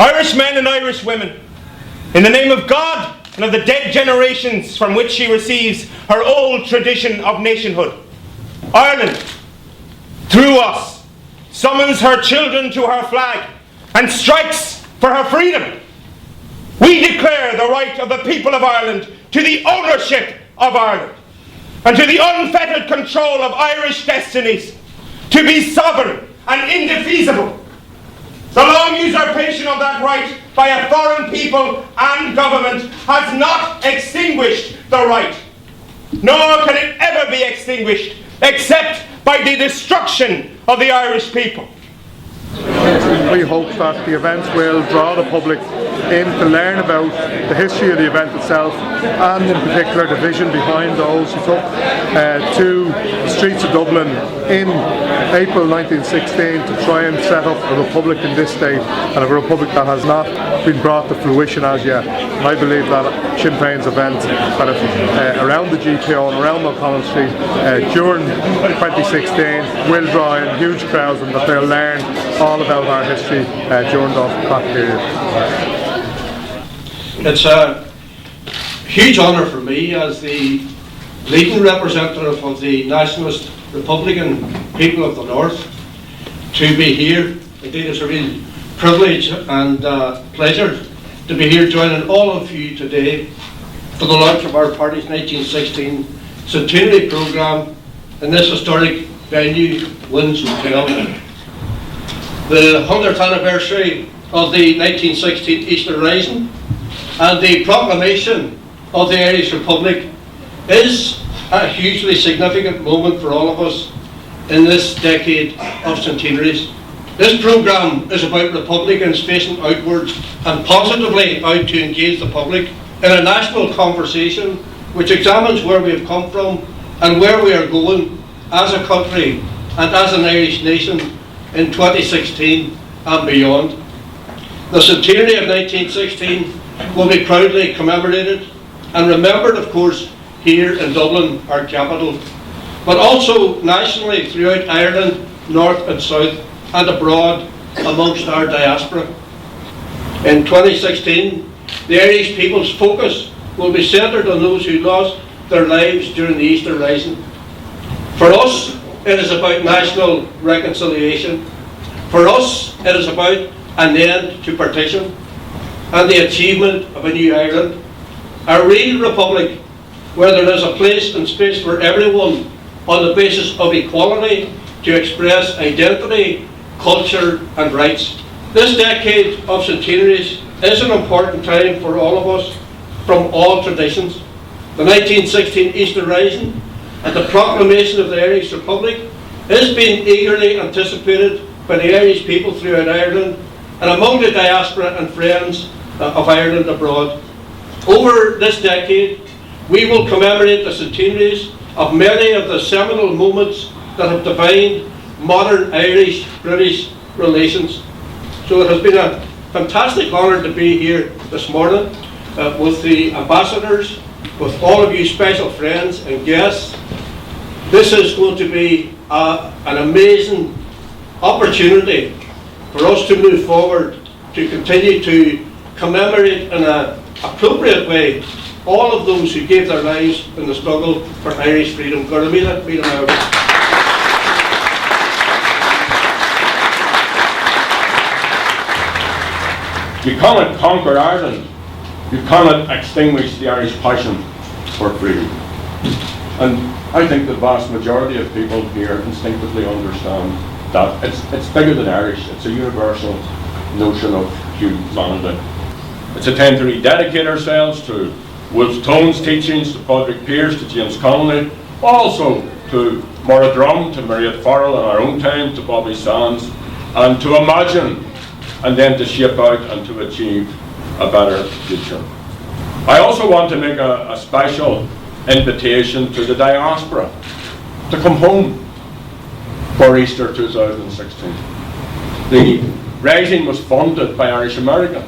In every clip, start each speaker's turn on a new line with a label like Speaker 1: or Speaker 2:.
Speaker 1: Irish men and Irish women, in the name of God and of the dead generations from which she receives her old tradition of nationhood, Ireland, through us, summons her children to her flag and strikes for her freedom. We declare the right of the people of Ireland to the ownership of Ireland and to the unfettered control of Irish destinies, to be sovereign and indefeasible. The long usurpation of that right by a foreign people and government has not extinguished the right, nor can it ever be extinguished except by the destruction of the Irish people.
Speaker 2: We hope that the event will draw the public in to learn about the history of the event itself, and in particular the vision behind those who took to the streets of Dublin in April 1916 to try and set up a republic in this state, and a republic that has not been brought to fruition as yet. And I believe that Sinn Féin's event that around the GPO and around O'Connell Street during 2016 will draw in huge crowds, and that they'll learn all about our history during that period.
Speaker 3: It's a huge honour for me as the leading representative of the Nationalist Republican people of the North to be here. Indeed, it's a real privilege and pleasure to be here joining all of you today for the launch of our party's 1916 centenary programme in this historic venue, Winds Hotel. The 100th anniversary of the 1916 Easter Rising and the proclamation of the Irish Republic is a hugely significant moment for all of us in this decade of centenaries. This programme is about Republicans facing outwards and positively out to engage the public in a national conversation which examines where we have come from and where we are going as a country and as an Irish nation in 2016 and beyond. The centenary of 1916 will be proudly commemorated and remembered, of course, here in Dublin, our capital, but also nationally throughout Ireland, north and south, and abroad amongst our diaspora. In 2016, the Irish people's focus will be centred on those who lost their lives during the Easter Rising. For us, it is about national reconciliation. For us, it is about an end to partition and the achievement of a new Ireland, a real republic where there is a place and space for everyone on the basis of equality to express identity, culture and rights. This decade of centenaries is an important time for all of us from all traditions. The 1916 Easter Rising and the proclamation of the Irish Republic is being eagerly anticipated by the Irish people throughout Ireland and among the diaspora and friends of Ireland abroad. Over this decade, we will commemorate the centenaries of many of the seminal moments that have defined modern Irish-British relations. So it has been a fantastic honour to be here this morning with the ambassadors, with all of you special friends and guests. This is going to be an amazing opportunity for us to move forward, to continue to commemorate in an appropriate way all of those who gave their lives in the struggle for Irish freedom.
Speaker 4: You cannot conquer Ireland, you cannot extinguish the Irish passion for freedom. And I think the vast majority of people here instinctively understand that it's bigger than Irish, it's a universal notion of humanity. It's a time to rededicate ourselves to Wolfe Tone's teachings, to Padraig Pearse, to James Connolly, also to Maura Drum, to Mariette Farrell in our own time, to Bobby Sands, and to imagine and then to shape out and to achieve a better future. I also want to make a special invitation to the diaspora to come home for Easter 2016. The rising was funded by Irish America,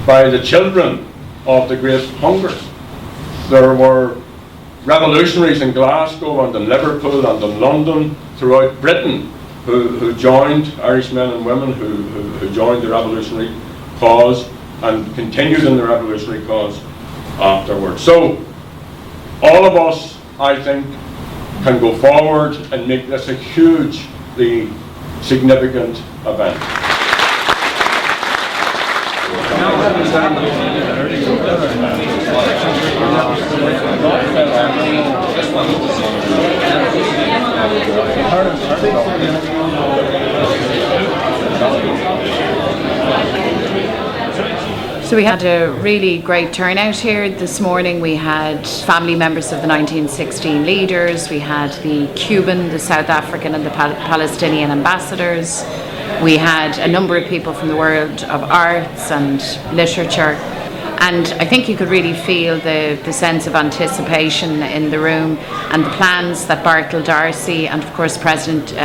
Speaker 4: by the children of the Great Hunger. There were revolutionaries in Glasgow and in Liverpool and in London, throughout Britain, who joined, Irish men and women who joined the revolutionary cause and continued in the revolutionary cause afterwards. So all of us, I think, can go forward and make this a hugely significant event.
Speaker 5: So we had a really great turnout here this morning. We had family members of the 1916 leaders, we had the Cuban, the South African and the Palestinian ambassadors. We had a number of people from the world of arts and literature. And I think you could really feel the sense of anticipation in the room, and the plans that Bartle D'Arcy and of course President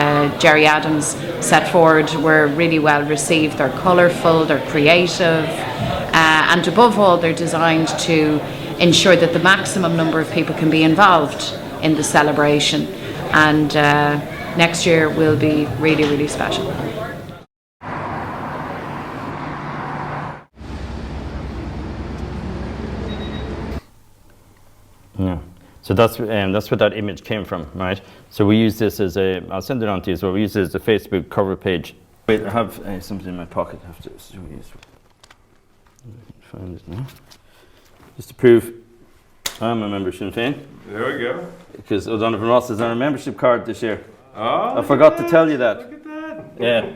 Speaker 5: Gerry Adams set forward were really well received. They're colourful, they're creative, and above all they're designed to ensure that the maximum number of people can be involved in the celebration. And next year will be really, really special.
Speaker 6: Yeah, so that's where that image came from, right? So we use this as I'll send it on to you as well. We use it as a Facebook cover page. Wait, I have something in my pocket. I have to find it now. Just to prove I'm a member of Sinn Féin.
Speaker 7: There we go.
Speaker 6: Because O'Donovan Ross is on a membership card this year.
Speaker 7: Oh,
Speaker 6: I forgot to tell you that.
Speaker 7: Look at that.
Speaker 6: Yeah.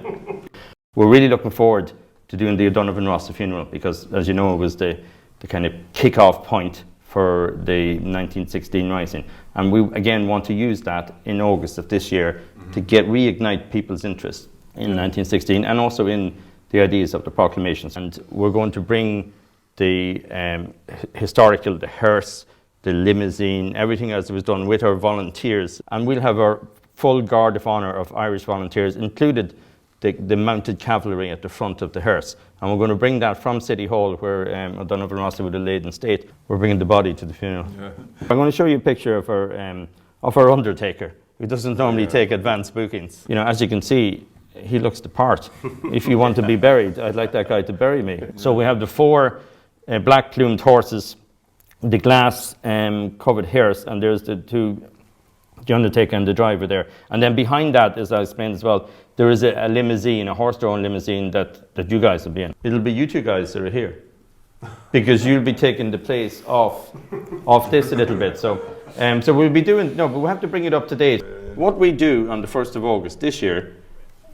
Speaker 6: We're really looking forward to doing the O'Donovan Ross funeral because, as you know, it was the kind of kick-off point for the 1916 Rising. And we again want to use that in August of this year to reignite people's interest in 1916 and also in the ideas of the proclamations. And we're going to bring the historical, the hearse, the limousine, everything as it was done with our volunteers. And we'll have our full guard of honour of Irish volunteers, included the mounted cavalry at the front of the hearse. And we're going to bring that from City Hall, where O'Donovan Ross would have laid in state. We're bringing the body to the funeral. Yeah. I'm going to show you a picture of our undertaker, who doesn't normally take advance bookings. You know, as you can see, he looks the part. If you want to be buried, I'd like that guy to bury me. So we have the 4 black plumed horses, the glass covered hearse, and there's the 2, the undertaker and the driver there. And then behind that, as I explained as well, there is a limousine, a horse-drawn limousine that you guys will be in. It'll be you 2 guys that are here, because you'll be taking the place off this a little bit. So we'll be doing, but we have to bring it up to date. What we do on the 1st of August this year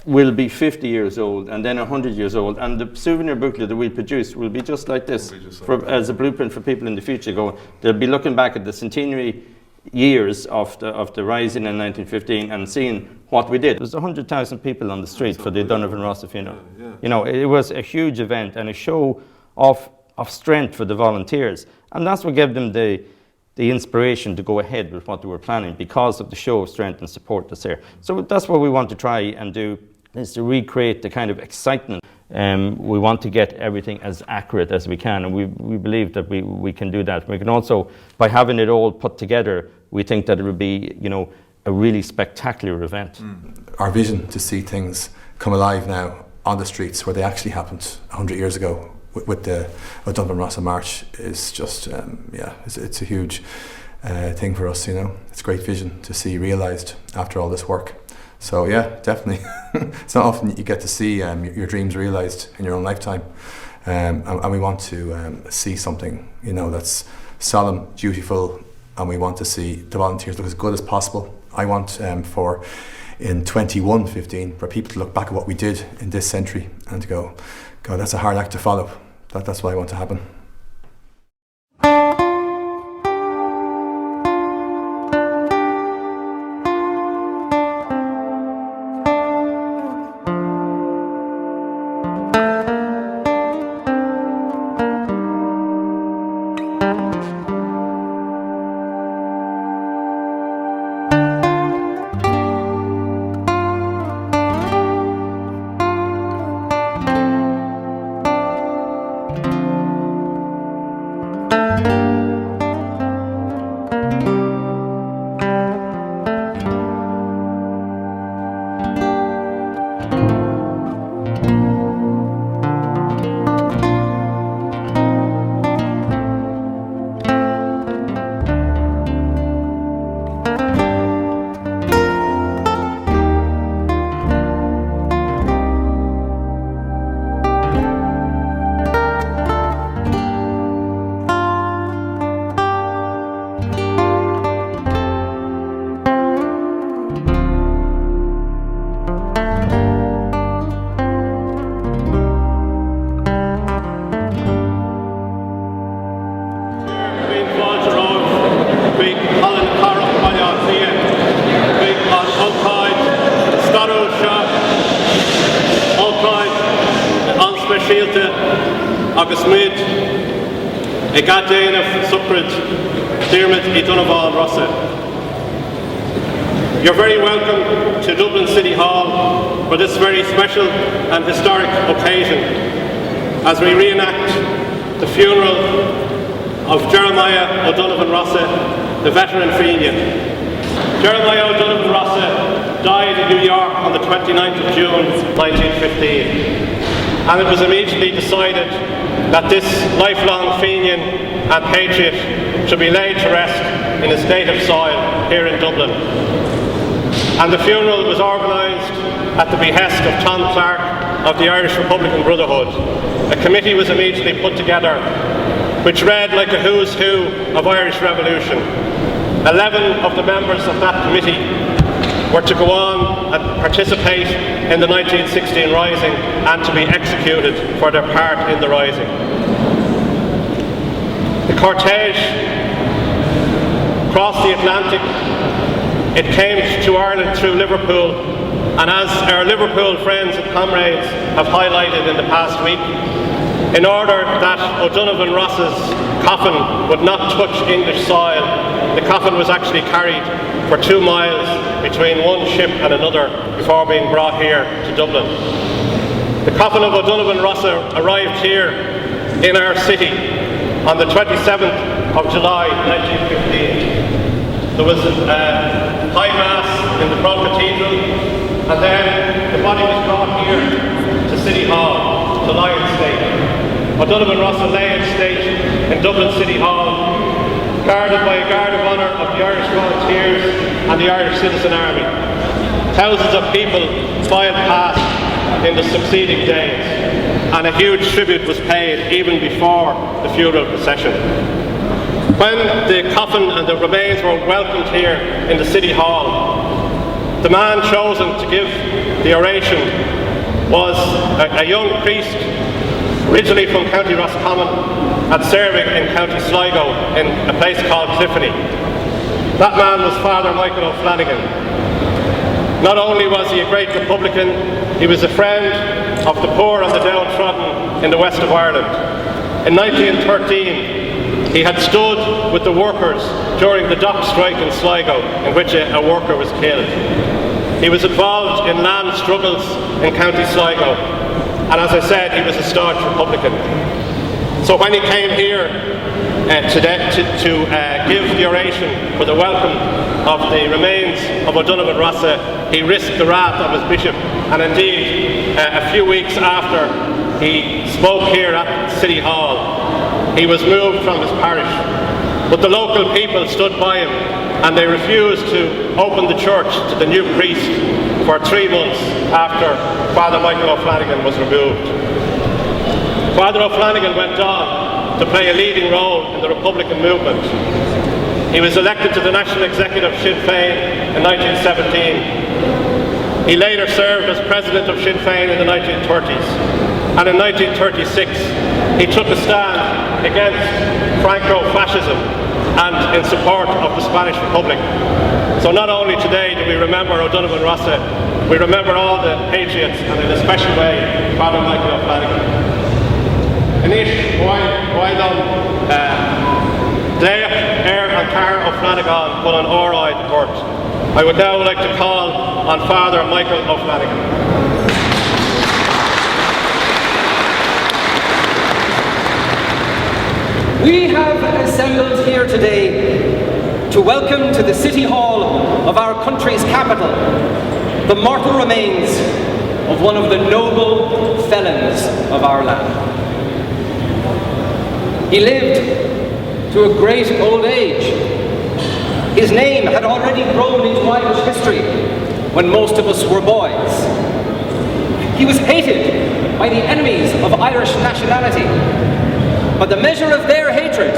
Speaker 6: will be 50 years old and then 100 years old, and the souvenir booklet that we produce will be just like this, as a blueprint for people in the future. They'll be looking back at the centenary years of the Rising in 1915 and seeing what we did. There was 100,000 people on the street for the O'Donovan Ross funeral. Yeah. You know, it was a huge event and a show of strength for the volunteers, and that's what gave them the inspiration to go ahead with what they were planning, because of the show of strength and support that's there. So that's what we want to try and do, is to recreate the kind of excitement. We want to get everything as accurate as we can, and we believe that we can do that. We can also, by having it all put together, we think that it will be, you know, a really spectacular event.
Speaker 8: Our vision to see things come alive now on the streets where they actually happened 100 years ago with the O'Donovan Ross March is just, it's a huge thing for us, you know. It's a great vision to see realised after all this work. So yeah, definitely. It's not often you get to see your dreams realised in your own lifetime, and we want to see something, you know, that's solemn, dutiful, and we want to see the volunteers look as good as possible. I want for in 2115 for people to look back at what we did in this century and to go, God, that's a hard act to follow. That's what I want to happen.
Speaker 7: síalta agus muid I gadéanamh sucrid Diarmid I Donovan Rossa. You're very welcome to Dublin City Hall for this very special and historic occasion as we reenact the funeral of Jeremiah O'Donovan Rossa, the veteran Fenian. Jeremiah O'Donovan Rossa died in New York on the 29th of June 1915, and it was immediately decided that this lifelong Fenian and patriot should be laid to rest in his native soil here in Dublin. And the funeral was organised at the behest of Tom Clark of the Irish Republican Brotherhood. A committee was immediately put together which read like a who's who of Irish Revolution. 11 of the members of that committee were to go on and participate in the 1916 Rising and to be executed for their part in the Rising. The cortege crossed the Atlantic. It came to Ireland through Liverpool, and as our Liverpool friends and comrades have highlighted in the past week, in order that O'Donovan Ross's coffin would not touch English soil, the coffin was actually carried for 2 miles between one ship and another before being brought here to Dublin. The coffin of O'Donovan Rossa arrived here in our city on the 27th of July 1915. There was high mass in the Broad Cathedral, and then the body was brought here to City Hall to lie in state. O'Donovan Rossa lay in state in Dublin City Hall, guarded by a guard of honour of the Irish Volunteers and the Irish Citizen Army. Thousands of people filed past in the succeeding days, and a huge tribute was paid even before the funeral procession. When the coffin and the remains were welcomed here in the City Hall, the man chosen to give the oration was a young priest, originally from County Roscommon and serving in County Sligo in a place called Cliffany. That man was Father Michael O'Flanagan. Not only was he a great Republican, he was a friend of the poor and the downtrodden in the west of Ireland. In 1913, he had stood with the workers during the dock strike in Sligo, in which a worker was killed. He was involved in land struggles in County Sligo, and as I said, he was a staunch Republican. So when he came here to give the oration for the welcome of the remains of O'Donovan Rossa, he risked the wrath of his bishop, and indeed, a few weeks after he spoke here at City Hall, he was moved from his parish. But the local people stood by him, and they refused to open the church to the new priest for 3 months after Father Michael O'Flanagan was removed. Father O'Flanagan went on to play a leading role in the Republican movement. He was elected to the National Executive of Sinn Féin in 1917. He later served as president of Sinn Féin in the 1930s. And in 1936, he took a stand against Franco-fascism and in support of the Spanish Republic. So not only today do we remember O'Donovan Rossa, we remember all the patriots, and in a special way, Father Michael O'Flanagan. Anish, while on Dave, Air and Car O'Flanagan put on Óráid Court, I would now like to call on Father Michael O'Flanagan.
Speaker 9: We have assembled here today to welcome to the City Hall of our country's capital the mortal remains of one of the noble felons of our land. He lived to a great old age. His name had already grown into Irish history when most of us were boys. He was hated by the enemies of Irish nationality, but the measure of their hatred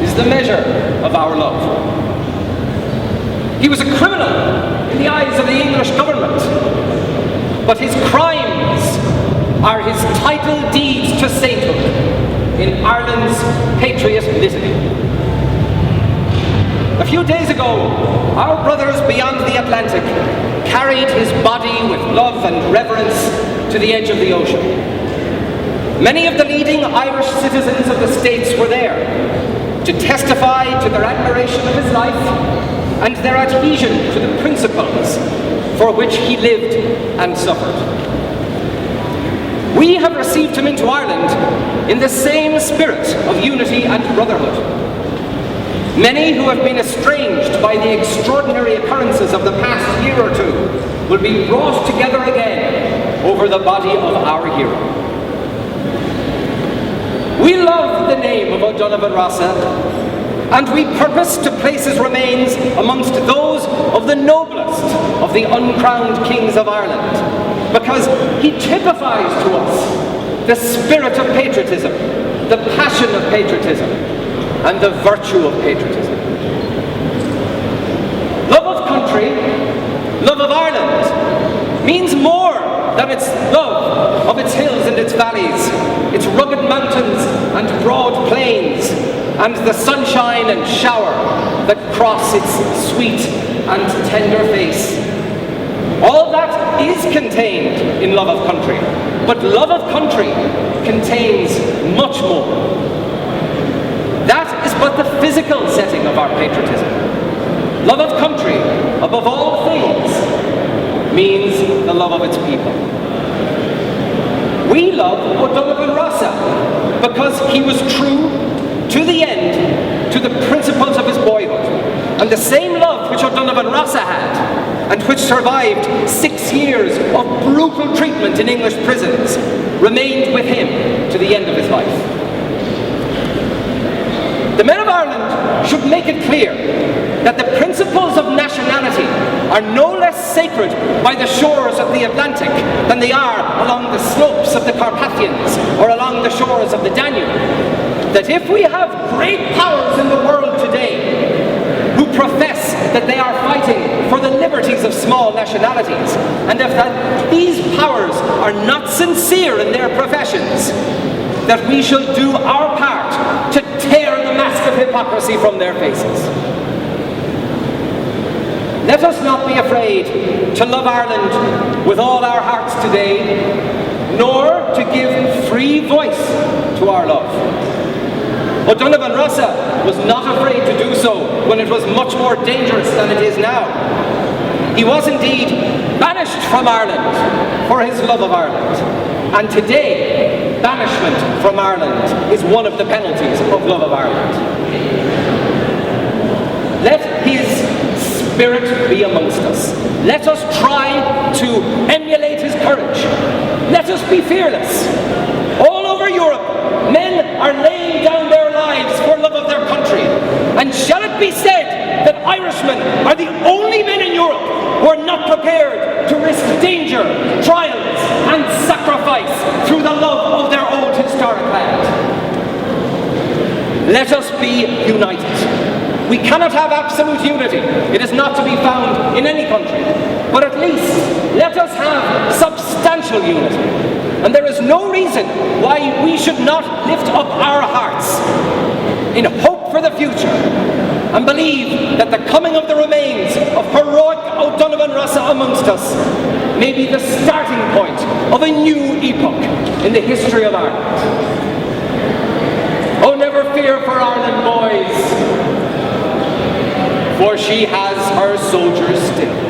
Speaker 9: is the measure of our love. He was a criminal in the eyes of the English government, but his crimes are his title deeds to sainthood in Ireland's patriot litany. A few days ago, our brothers beyond the Atlantic carried his body with love and reverence to the edge of the ocean. Many of the leading Irish citizens of the States were there to testify to their admiration of his life and their adhesion to the principles for which he lived and suffered. We have received him into Ireland in the same spirit of unity and brotherhood. Many who have been estranged by the extraordinary occurrences of the past year or two will be brought together again over the body of our hero. We love the name of O'Donovan Rossa, and we purpose to place his remains amongst those of the noblest of the uncrowned kings of Ireland, because he typifies to us the spirit of patriotism, the passion of patriotism, and the virtue of patriotism. Love of country, love of Ireland, means more than its love of its hills and its valleys, its rugged mountains and broad plains, and the sunshine and shower that cross its sweet and tender face. All that is contained in love of country, but love of country contains much more. That is but the physical setting of our patriotism. Love of country, above all things, means the love of its people. We love O'Donovan Rossa because he was true to the end to the principles of his boyhood, and the same love which O'Donovan Rossa had, and which survived 6 years of brutal treatment in English prisons, remained with him to the end of his life. The men of Ireland should make it clear that the principles of nationality are no less sacred by the shores of the Atlantic than they are along the slopes of the Carpathians or along the shores of the Danube. That if we have great powers in the world today who profess that they are fighting for the liberties of small nationalities, and if that these powers are not sincere in their professions, that we shall do our part to tear the mask of hypocrisy from their faces. Let us not be afraid to love Ireland with all our hearts today, nor to give free voice to our love. O'Donovan Rossa was not afraid to do so when it was much more dangerous than it is now. He was indeed banished from Ireland for his love of Ireland, and today banishment from Ireland is one of the penalties of love of Ireland. Let his spirit be amongst us. Let us try to emulate his courage. Let us be fearless. All over Europe, men are laying down their lives for love of their country. And shall it be said that Irishmen are the only men in Europe who are not prepared to risk danger, trials, and sacrifice through the love of their old historic land? Let us be united. We cannot have absolute unity. It is not to be found in any country. But at least let us have substantial unity. And there is no reason why we should not lift up our hearts in hope for the future and believe that the coming of the remains of heroic O'Donovan Rossa amongst us may be the starting point of a new epoch in the history of Ireland. Oh, never fear for Ireland, boys, for she has her soldiers still.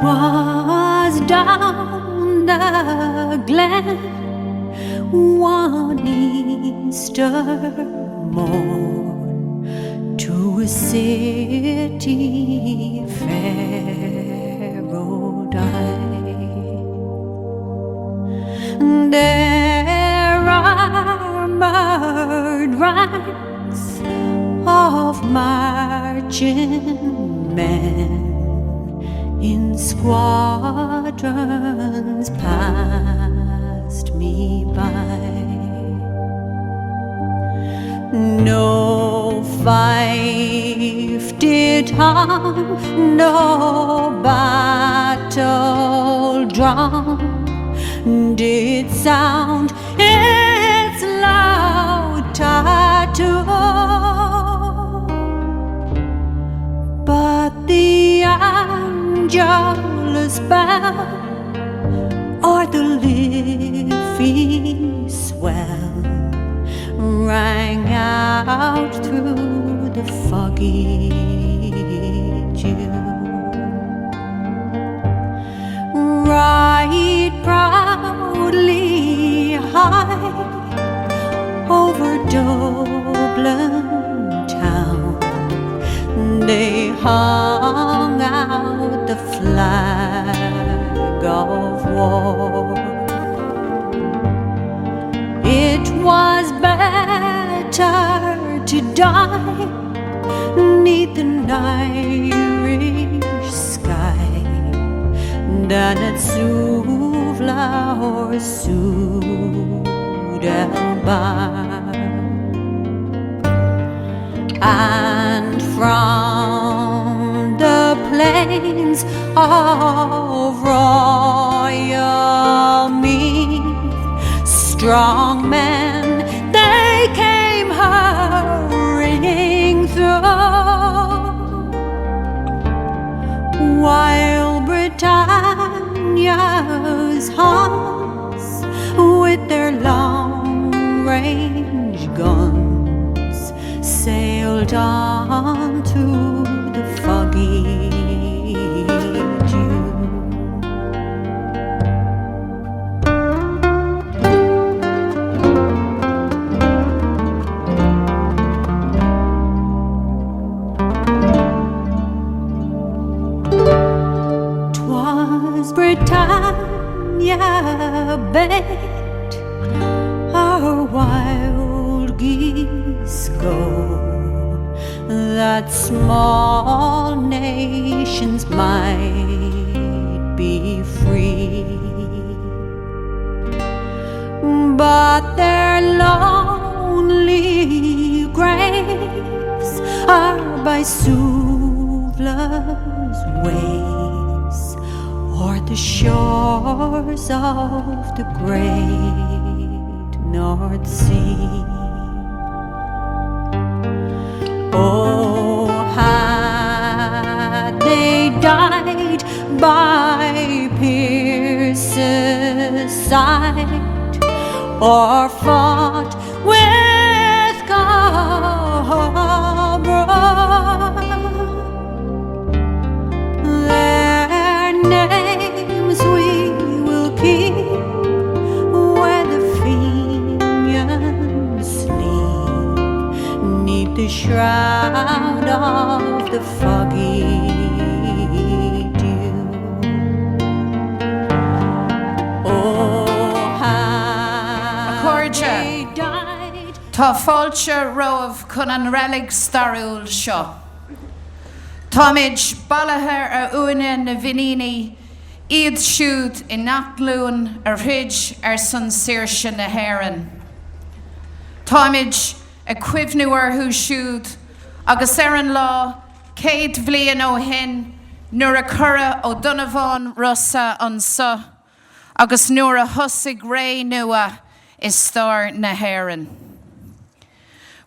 Speaker 10: Was down the glen one Easter morn to a city fair rode I. There armored ranks of marching men in squadrons passed me by. fife did hum, no battle drum did sound its loud tattoo, but the Angelus bell or the Liffey swell rang out through the foggy dew. Right proudly high over Dublin town they hung out the flag of war. It was better to die 'neath an Irish sky than at Suvla or Sudelbar. And from the plains of royal Meath, strong men they came hurrying through, while Britannia's Huns with their long-range guns sailed on through the foggy dew. Was Britannia bade our wild geese go, that small nations might be free, but their lonely graves are by Suvla's waves, or the shores of the great North Sea. Oh, had they died by Pierce's side, or fought with Cabra, their names we will keep where the Fenians sleep, 'neath the shroud of the foggy dew. Oh, how they died.
Speaker 11: Tá fáilte roimh chun an relic starúil seo. Táid bailithe ar uine na bhíníní, iad siúd I nachlún ar thuid ar san saoirse na hÉireann. Táid a cuimhnúar thu siúd, agus ar an lá, 100 bhliain ó shin, nuair a cura ó Donabháin rossa an sa, agus nuair a thosaigh ré nua is stair na hÉireann.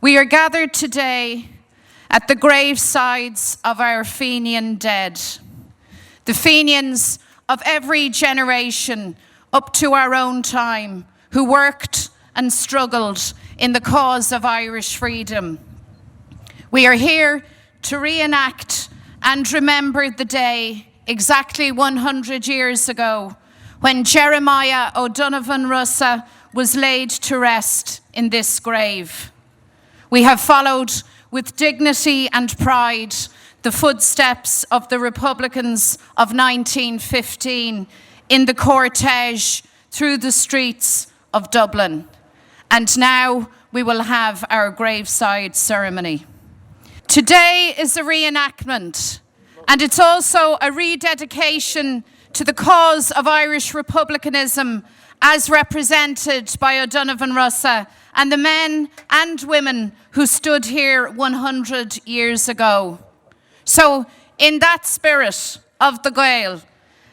Speaker 11: We are gathered today at the gravesides of our Fenian dead, the Fenians of every generation up to our own time, who worked and struggled in the cause of Irish freedom. We are here to reenact and remember the day exactly 100 years ago when Jeremiah O'Donovan Rossa was laid to rest in this grave. We have followed with dignity and pride the footsteps of the Republicans of 1915 in the cortege through the streets of Dublin. And now we will have our graveside ceremony. Today is a reenactment, and it's also a rededication to the cause of Irish republicanism as represented by O'Donovan Rossa and the men and women who stood here 100 years ago. So, in that spirit of the Gael,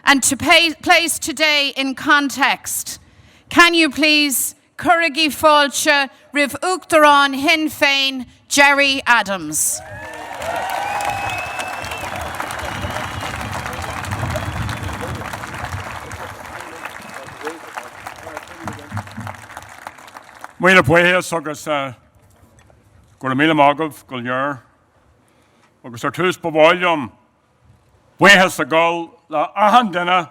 Speaker 11: and to place today in context, can you please Currigi Fáilte Riv Uachtarán Hin Féin Jerry Adams.
Speaker 12: Míle buíos agus go míle mágah go leor agus tús bháilm buíos a gáil le ahan duine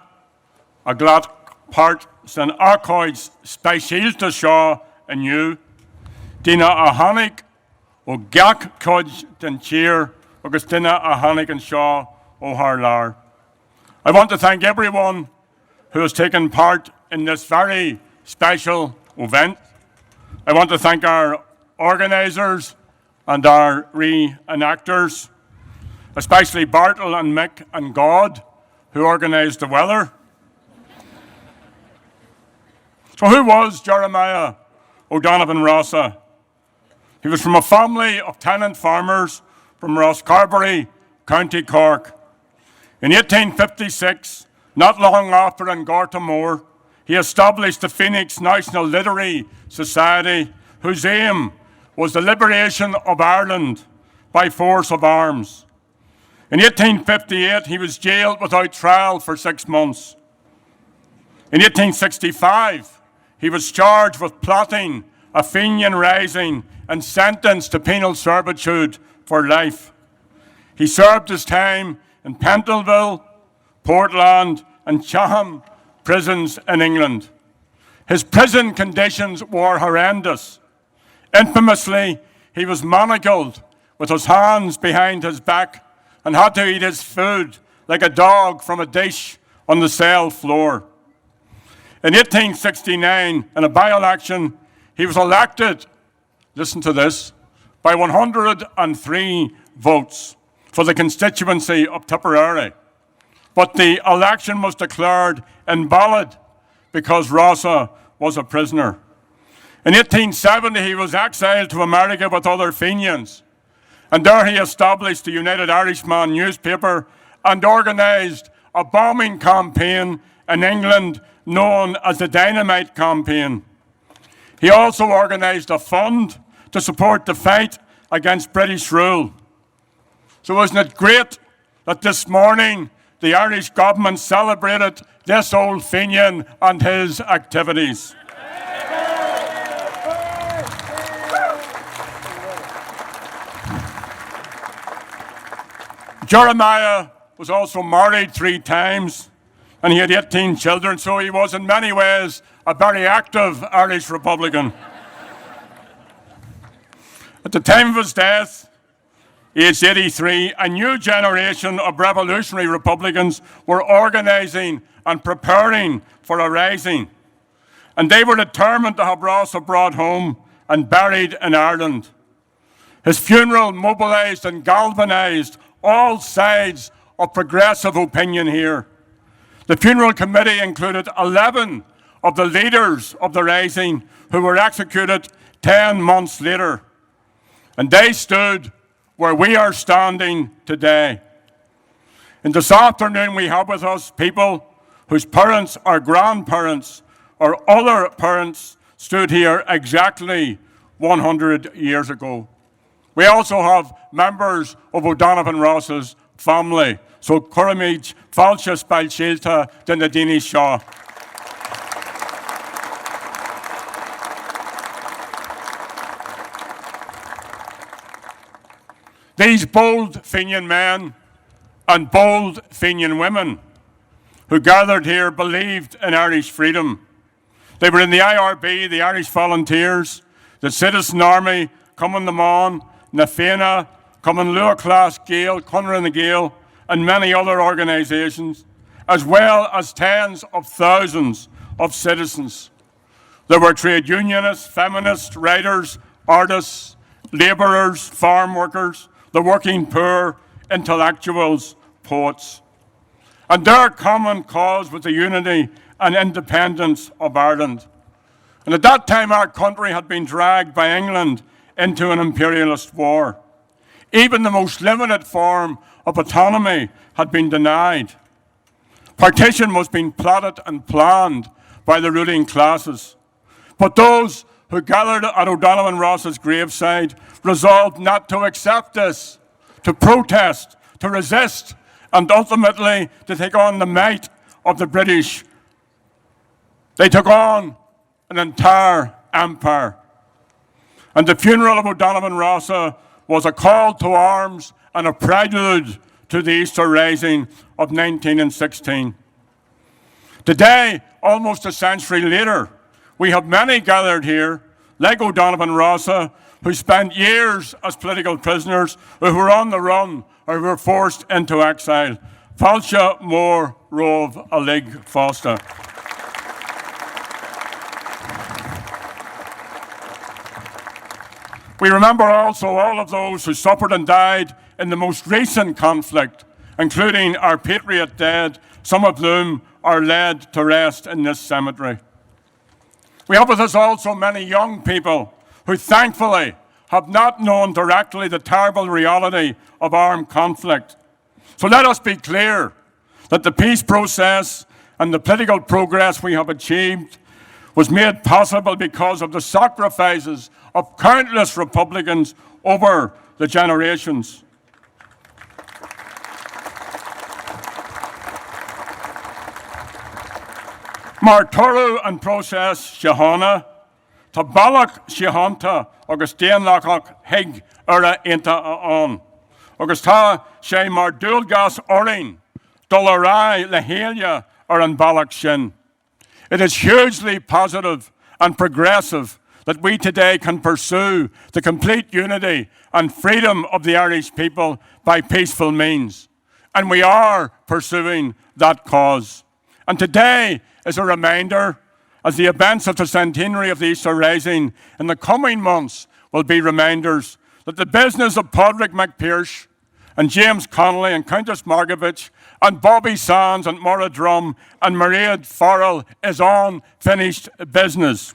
Speaker 12: a glad páirt san arcáid speisialta seo inniu, duine a tháinig ó gceach cóid den tír agus duine a tháinig an seo ó thar lear. I want to thank everyone who has taken part in this very special event. I want to thank our organisers and our reenactors, especially Bartle and Mick and God, who organised the weather. So who was Jeremiah O'Donovan Rossa? He was from a family of tenant farmers from Rosscarbery, County Cork. In 1856, not long after in Gortamore, he established the Phoenix National Literary Society, whose aim was the liberation of Ireland by force of arms. In 1858, he was jailed without trial for 6 months. In 1865, he was charged with plotting a Fenian rising and sentenced to penal servitude for life. He served his time in Pentonville, Portland, and Chatham prisons in England. His prison conditions were horrendous. Infamously, he was manacled with his hands behind his back and had to eat his food like a dog from a dish on the cell floor. In 1869, in a by-election, he was elected, listen to this, by 103 votes for the constituency of Tipperary. But the election was declared invalid because Rossa was a prisoner. In 1870, he was exiled to America with other Fenians, and there he established the United Irishman newspaper and organised a bombing campaign in England known as the Dynamite Campaign. He also organised a fund to support the fight against British rule. So isn't it great that this morning the Irish government celebrated this old Fenian and his activities? Jeremiah was also married 3 times, and he had 18 children, so he was in many ways a very active Irish Republican. At the time of his death, aged 83, a new generation of revolutionary Republicans were organising and preparing for a rising, and they were determined to have Rossa brought home and buried in Ireland. His funeral mobilised and galvanised all sides of progressive opinion here. The funeral committee included 11 of the leaders of the rising who were executed 10 months later, and they stood where we are standing today. And this afternoon we have with us people whose parents or grandparents or other parents stood here exactly 100 years ago. We also have members of O'Donovan Rossa's family. So Curamid Fáilte Speisialta den na Daoine seo. These bold Fenian men and bold Fenian women who gathered here believed in Irish freedom. They were in the IRB, the Irish Volunteers, the Citizen Army, Cumann na Mán, na Féine, Cumann Lua Class Gael, Conradh na Gael, and many other organisations, as well as tens of thousands of citizens. There were trade unionists, feminists, writers, artists, labourers, farm workers, the working poor, intellectuals, poets. And their common cause was the unity and independence of Ireland. And at that time, our country had been dragged by England into an imperialist war. Even the most limited form of autonomy had been denied. Partition was being plotted and planned by the ruling classes. But those who gathered at O'Donovan Ross's graveside resolved not to accept this, to protest, to resist, and ultimately to take on the might of the British. They took on an entire empire. And the funeral of O'Donovan Rossa was a call to arms and a prelude to the Easter Rising of 1916. Today, almost a century later, we have many gathered here, like O'Donovan Rossa, who spent years as political prisoners, who were on the run or who were forced into exile. Falcha mór rov a lig fásta. We remember also all of those who suffered and died in the most recent conflict, including our patriot dead, some of whom are laid to rest in this cemetery. We have with us also many young people who thankfully have not known directly the terrible reality of armed conflict. So let us be clear that the peace process and the political progress we have achieved was made possible because of the sacrifices of countless Republicans over the generations. Marturu and process Shahana, Tabalak Shahanta, August Lachak Hig Ura Inta On, August Ta Shay Mardulgas Orin, Dolarai Lahelia Uran Balak Shin. It is hugely positive and progressive that we today can pursue the complete unity and freedom of the Irish people by peaceful means. And we are pursuing that cause. And today is a reminder, as the events of the centenary of the Easter Rising in the coming months will be reminders, that the business of Padraig MacPierce and James Connolly and Countess Margovich and Bobby Sands and Maura Drum and Maria Farrell is unfinished business.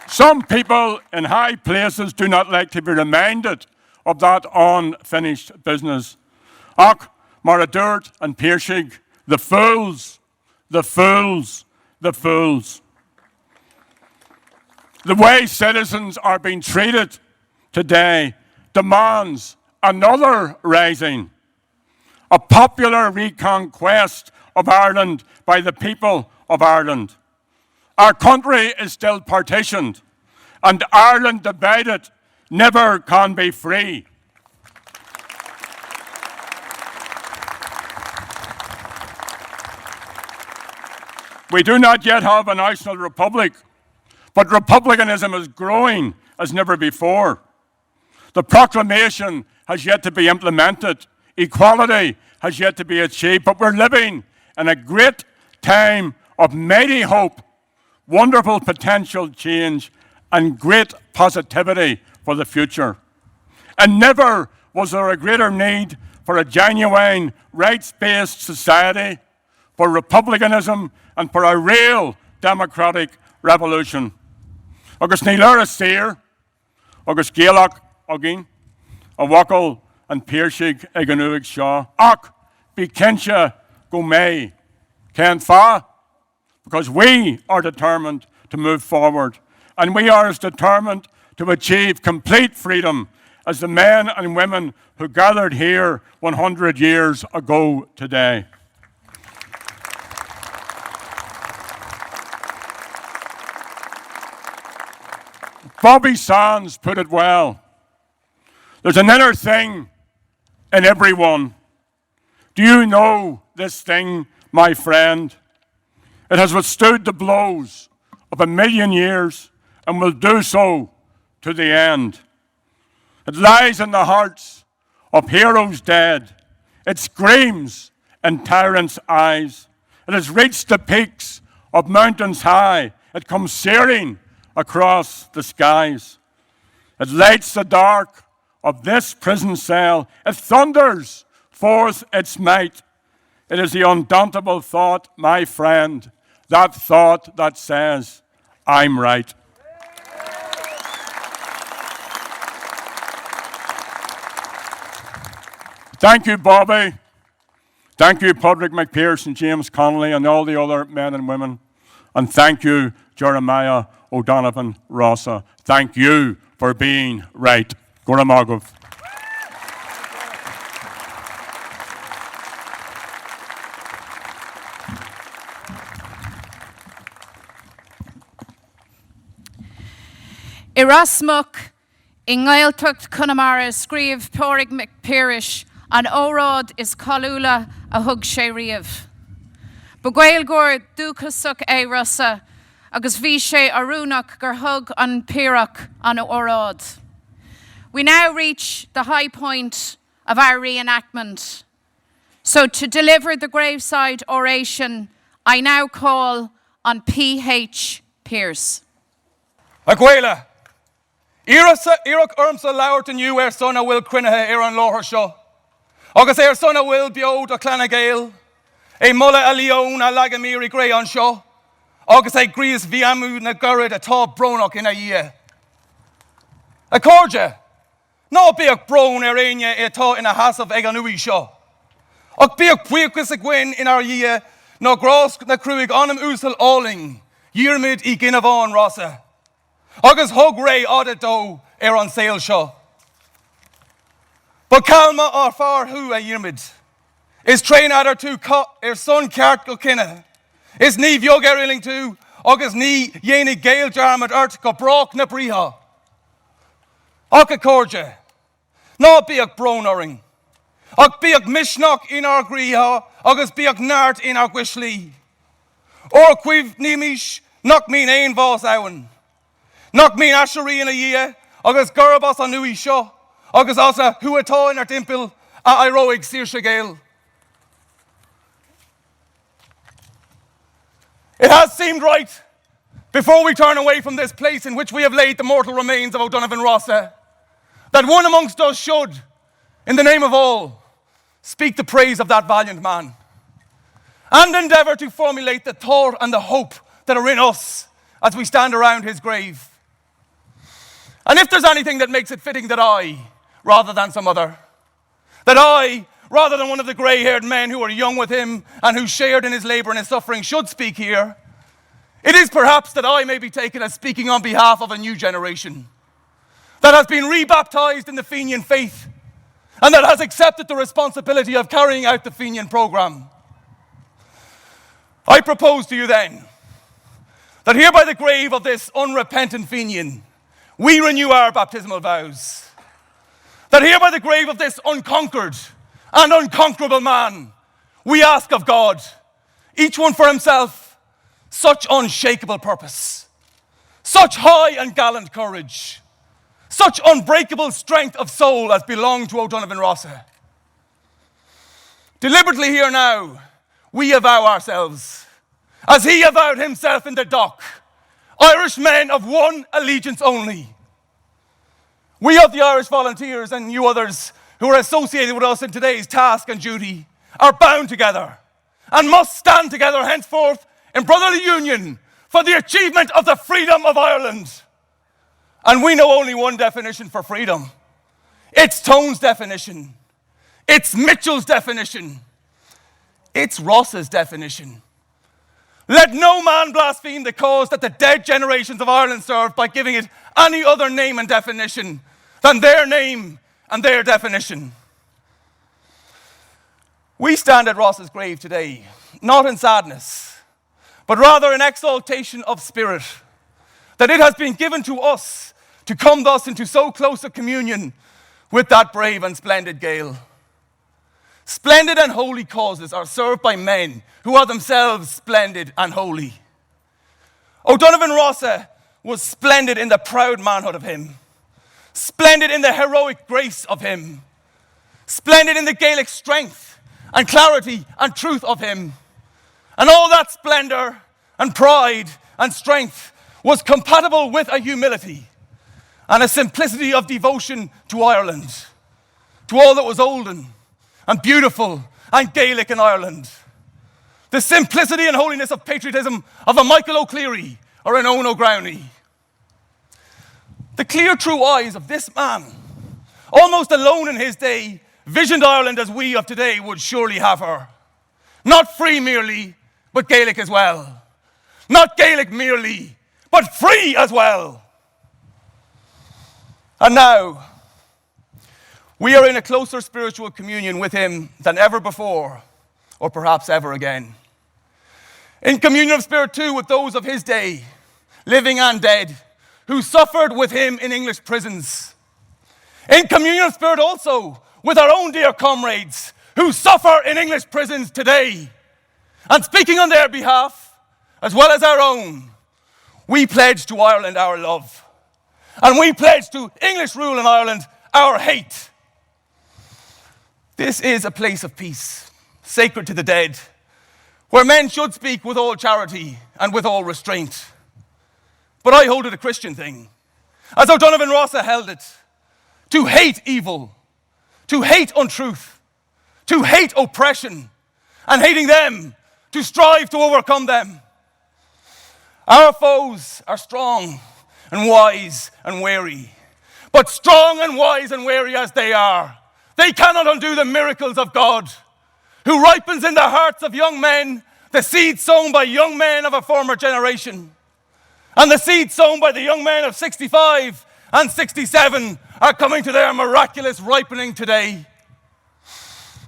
Speaker 12: Some people in high places do not like to be reminded of that unfinished business. Ach, Maradurt and Piercig, the fools, the fools, the fools. The way citizens are being treated today demands another rising, a popular reconquest of Ireland by the people of Ireland. Our country is still partitioned, and Ireland divided never can be free. We do not yet have a national republic, but republicanism is growing as never before. The proclamation has yet to be implemented. Equality has yet to be achieved, but we're living in a great time of mighty hope, wonderful potential change, and great positivity for the future. And never was there a greater need for a genuine rights-based society, for republicanism, and for a real democratic revolution. Agus Nílara Seir, Agus Gaelach Ogin, a Wackle and Piercig Eganuig Shaw, Ach, be Kensha go May, Ken Fa, because we are determined to move forward, and we are as determined to achieve complete freedom as the men and women who gathered here 100 years ago today. Bobby Sands put it well. There's an inner thing in everyone. Do you know this thing, my friend? It has withstood the blows of 1,000,000 years and will do so to the end. It lies in the hearts of heroes dead. It screams in tyrants' eyes. It has reached the peaks of mountains high. It comes searing across the skies. It lights the dark of this prison cell, it thunders forth its might. It is the undauntable thought, my friend, that thought that says, I'm right. Thank you, Bobby. Thank you, Padraig McPherson, James Connolly, and all the other men and women. And thank you, Jeremiah O'Donovan Rossa. Thank you for being right. Goramagov.
Speaker 11: Erasmuk, Ingailtucht Connemara, Scríomh Padraig McPherish, an órad is Colula a thug sé riamh. Ba Gaeilgeoir dúchasach é rossa, agus bhí sé arúnach gur thug an píreach an órad. We now reach the high point of our reenactment. So to deliver the graveside oration, I now call on P.H. Pearce.
Speaker 13: Aguela, Iraq Urmsa Laurton you son a will Crinahe an Loher Shaw. Agus son a will Biod a Clanagale, a Mulla a Leon a Lagamiri Grey on Shaw. Agus Grease Viamu na Gurrid a top Bronock in a year. A Corja, no beak brown Irania a taught in a house of Eganui Shaw. Och beak Puiquis a Gwen in our year, no gross na Cruig onum Usel Alling, Yearmid e Ginavon Rossa. Agus hug ray audito on sale shaw. But Calma or far who a yearmid. Is train adder to cut son cart go kinna. Is knee yog erilling to, Agus knee yeni gale jarmad art go brock na briha. Oka corja. No beak bronoring. Och beak mishnock in our griha, Agus beak nart in our gwishli. Or quiv nimish, knock me ein vos owen. Knock me Asheri in a year, Agus Gurabos on Nui Shaw, Agus Asa Huata in our dimple, a heroic Saoirse Gael. It has seemed right, before we turn away from this place in which we have laid the mortal remains of O'Donovan Rossa, that one amongst us should, in the name of all, speak the praise of that valiant man, and endeavour to formulate the thought and the hope that are in us as we stand around his grave. And if there's anything that makes it fitting that I, rather than some other, that I, rather than one of the grey-haired men who were young with him and who shared in his labour and his suffering, should speak here, it is perhaps that I may be taken as speaking on behalf of a new generation that has been rebaptised in the Fenian faith and that has accepted the responsibility of carrying out the Fenian programme. I propose to you then that here by the grave of this unrepentant Fenian, we renew our baptismal vows. That here by the grave of this unconquered and unconquerable man, we ask of God, each one for himself, such unshakable purpose, such high and gallant courage, such unbreakable strength of soul as belonged to O'Donovan Rossa. Deliberately here now, we avow ourselves, as he avowed himself in the dock, Irish men of one allegiance only. We of the Irish Volunteers and you others who are associated with us in today's task and duty are bound together and must stand together henceforth in brotherly union for the achievement of the freedom of Ireland. And we know only one definition for freedom. It's Tone's definition. It's Mitchell's definition. It's Ross's definition. Let no man blaspheme the cause that the dead generations of Ireland served by giving it any other name and definition than their name and their definition. We stand at Ross's grave today, not in sadness, but rather in exaltation of spirit, that it has been given to us to come thus into so close a communion with that brave and splendid Gael. Splendid and holy causes are served by men who are themselves splendid and holy. O'Donovan Rossa was splendid in the proud manhood of him, splendid in the heroic grace of him, splendid in the Gaelic strength and clarity and truth of him. And all that splendour and pride and strength was compatible with a humility and a simplicity of devotion to Ireland, to all that was olden and beautiful and Gaelic in Ireland. The simplicity and holiness of patriotism of a Michael O'Cleary or an Owen O'Growney. The clear, true eyes of this man, almost alone in his day, visioned Ireland as we of today would surely have her. Not free merely, but Gaelic as well. Not Gaelic merely, but free as well. And now, we are in a closer spiritual communion with him than ever before, or perhaps ever again. In communion of spirit too with those of his day, living and dead, who suffered with him in English prisons. In communion of spirit also with our own dear comrades who suffer in English prisons today. And speaking on their behalf, as well as our own, we pledge to Ireland our love. And we pledge to English rule in Ireland our hate. This is a place of peace, sacred to the dead, where men should speak with all charity and with all restraint. But I hold it a Christian thing, as O'Donovan Rossa held it, to hate evil, to hate untruth, to hate oppression, and hating them, to strive to overcome them. Our foes are strong and wise and wary, but strong and wise and wary as they are, they cannot undo the miracles of God, who ripens in the hearts of young men the seed sown by young men of a former generation. And the seed sown by the young men of 65 and 67 are coming to their miraculous ripening today.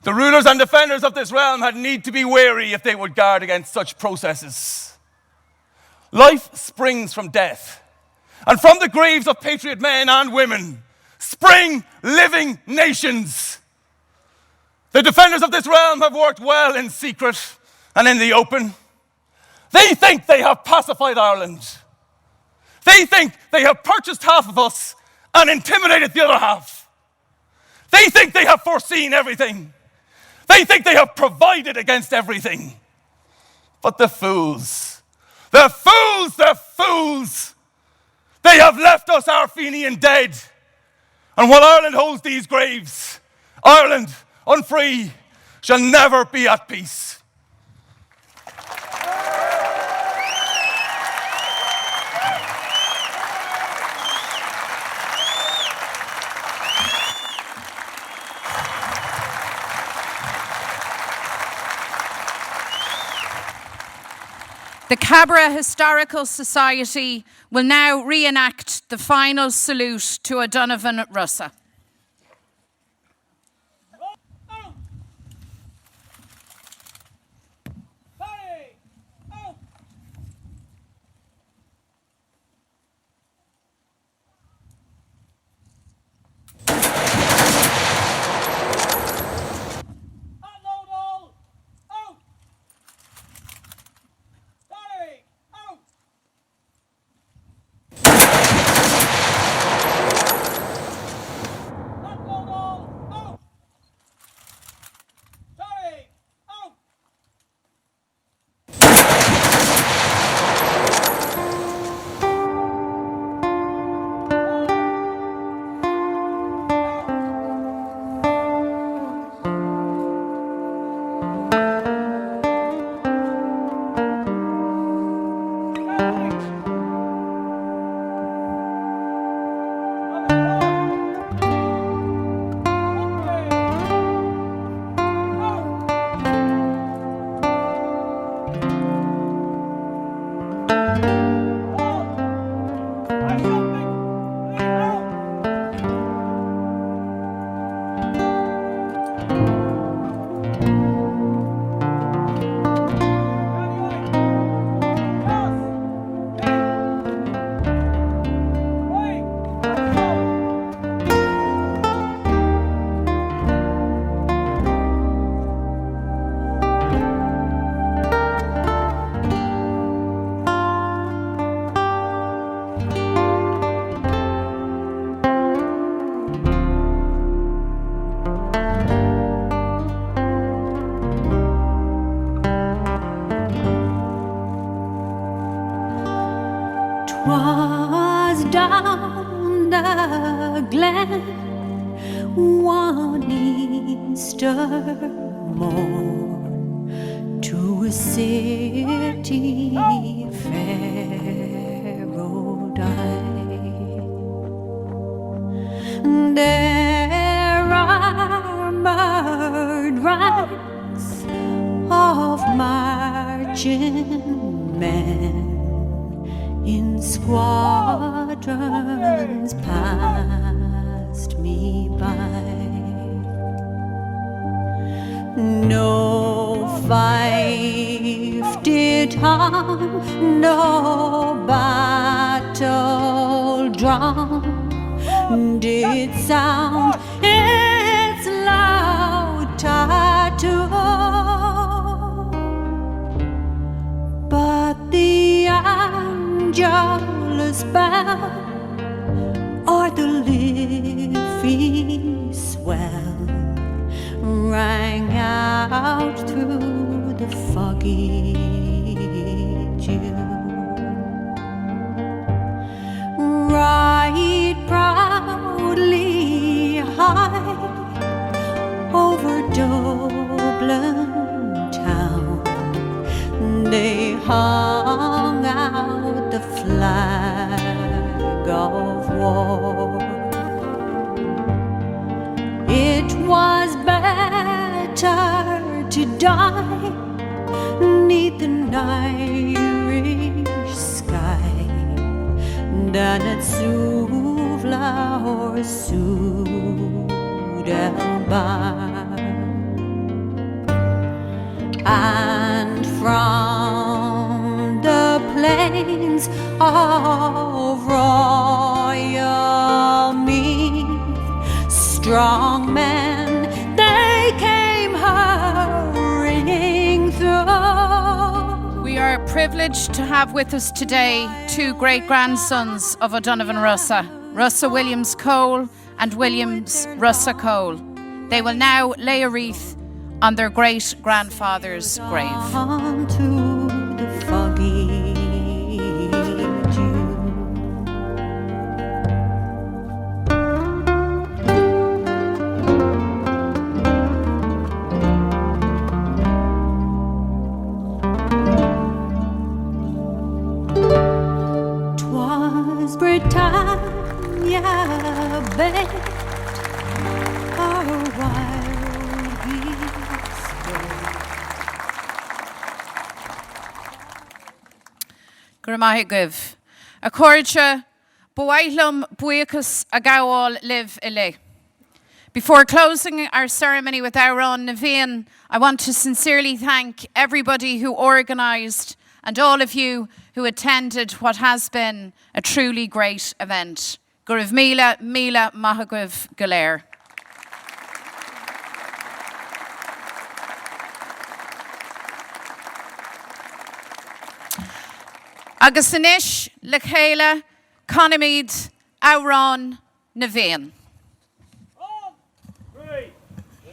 Speaker 13: The rulers and defenders of this realm had need to be wary if they would guard against such processes. Life springs from death, and from the graves of patriot men and women spring living nations. The defenders of this realm have worked well in secret and in the open. They think they have pacified Ireland. They think they have purchased half of us and intimidated the other half. They think they have foreseen everything. They think they have provided against everything. But the fools, the fools, the fools, they have left us our Fenian dead. And while Ireland holds these graves, Ireland, unfree, shall never be at peace.
Speaker 11: The Cabra Historical Society will now reenact the final salute to O'Donovan Rossa.
Speaker 10: the glen one Easter morn to a city Pharaoh died. There are murmured ranks of marching men in squadrons passed me by. No fife did hum, no battle drum did sound its loud tattoo, but the angelus bell or the livy swell rang out through the foggy dew. Right proudly high over Dublin town they hung out the flag of war. It was better to die 'neath an Irish sky than at Suvla or Sudelbar. And from the plains of royal Meath, strong men they came hurrying through.
Speaker 11: We are privileged to have with us today two great-grandsons of O'Donovan Rossa, Rossa Williams Cole and Williams Rossa Cole. They will now lay a wreath on their great-grandfather's grave.
Speaker 10: On to the foggy dew. 'Twas Britannia bent our wild geese were.
Speaker 11: Gurmahigiv. A corja buailum buicus agawal live ile. Before closing our ceremony with our own Naveen, I want to sincerely thank everybody who organised and all of you who attended what has been a truly great event. Gurav Mila Mahagriv Galer. Agus anish le chéile Conimid Auron Naveen.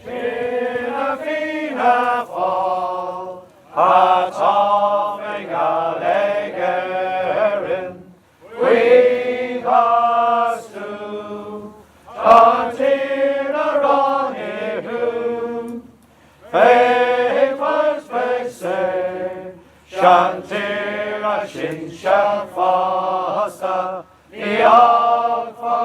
Speaker 14: Fina fina fall, atoming allegerin, we us to until a ronnie favors face, Shantira Shinsha Fasta, the Alpha,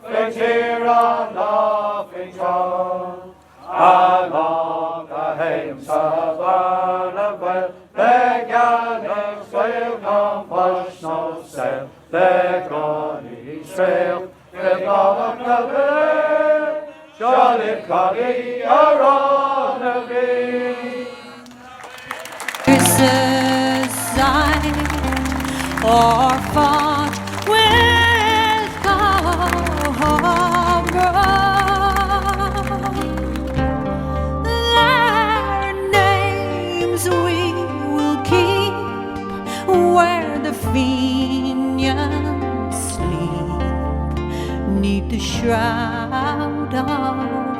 Speaker 14: Fetira, laughing John. Along the Hames of Barnabel, the Gallics will come, push no sail, the Connie trail, the Gobble Cabell, Jolly Coggy, a runaway.
Speaker 10: Side or fought with cobra. Their names we will keep where the Fenians sleep, 'neath the shroud of